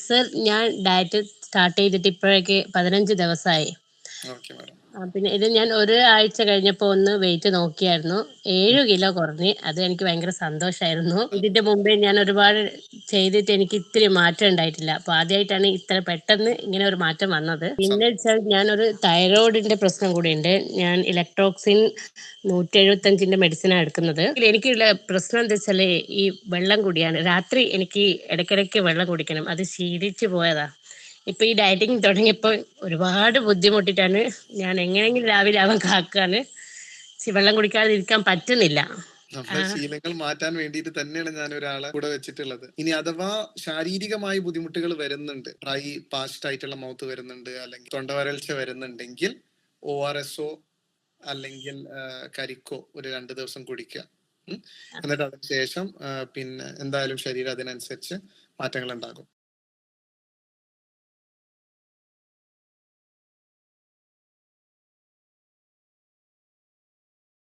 Sir ഞാൻ diet start ചെയ്തിട്ട് ഇപ്പോഴേക്ക് 15 ദിവസമായി. Okay madam. പിന്നെ ഇത് ഞാൻ ഒരു ആഴ്ച കഴിഞ്ഞപ്പോൾ ഒന്ന് വെയിറ്റ് നോക്കിയായിരുന്നു. 7 കിലോ കുറഞ്ഞ്. അത് എനിക്ക് ഭയങ്കര സന്തോഷമായിരുന്നു. ഇതിന്റെ മുമ്പേ ഞാൻ ഒരുപാട് ചെയ്തിട്ട് എനിക്ക് ഇത്തിരി മാറ്റം ഉണ്ടായിട്ടില്ല. അപ്പോൾ ആദ്യമായിട്ടാണ് ഇത്ര പെട്ടെന്ന് ഇങ്ങനെ ഒരു മാറ്റം വന്നത്. പിന്നെ വെച്ചാൽ ഞാനൊരു തൈറോയിഡിന്റെ പ്രശ്നം കൂടിയുണ്ട്. ഞാൻ ഇലക്ട്രോക്സിൻ 175ന്റെ മെഡിസിനാണ് എടുക്കുന്നത്. എനിക്കുള്ള പ്രശ്നം എന്താ വെച്ചാൽ ഈ വെള്ളം കുടിയാണ്. രാത്രി എനിക്ക് ഇടയ്ക്കിടയ്ക്ക് വെള്ളം കുടിക്കണം. അത് ശീലിച്ചു പോയതാ. ഇപ്പൊ ഈ ഡയറ്റിങ് തുടങ്ങിയപ്പോൾ ഒരുപാട് ബുദ്ധിമുട്ടിട്ടാണ് ഞാൻ എങ്ങനെയെങ്കിലും രാവിലെ ആവാൻ കാക്കാണ്. വെള്ളം കുടിക്കാതെ ഇരിക്കാൻ പറ്റുന്നില്ല. നമ്മുടെ ശീലങ്ങൾ മാറ്റാൻ വേണ്ടിയിട്ട് തന്നെയാണ് ഞാൻ ഒരാളെ കൂടെ വെച്ചിട്ടുള്ളത്. ഇനി അഥവാ ശാരീരികമായി ബുദ്ധിമുട്ടുകൾ വരുന്നുണ്ട്, ഡ്രൈ പാസ്റ്റ് ആയിട്ടുള്ള മൗത്ത് വരുന്നുണ്ട്, അല്ലെങ്കിൽ തൊണ്ടവരൾച്ച വരുന്നുണ്ടെങ്കിൽ ORSO അല്ലെങ്കിൽ കരിക്കോ ഒരു 2 ദിവസം കുടിക്കുക. എന്നിട്ട് അതിനുശേഷം പിന്നെ എന്തായാലും ശരീരം അതിനനുസരിച്ച് മാറ്റങ്ങൾ ഉണ്ടാകും.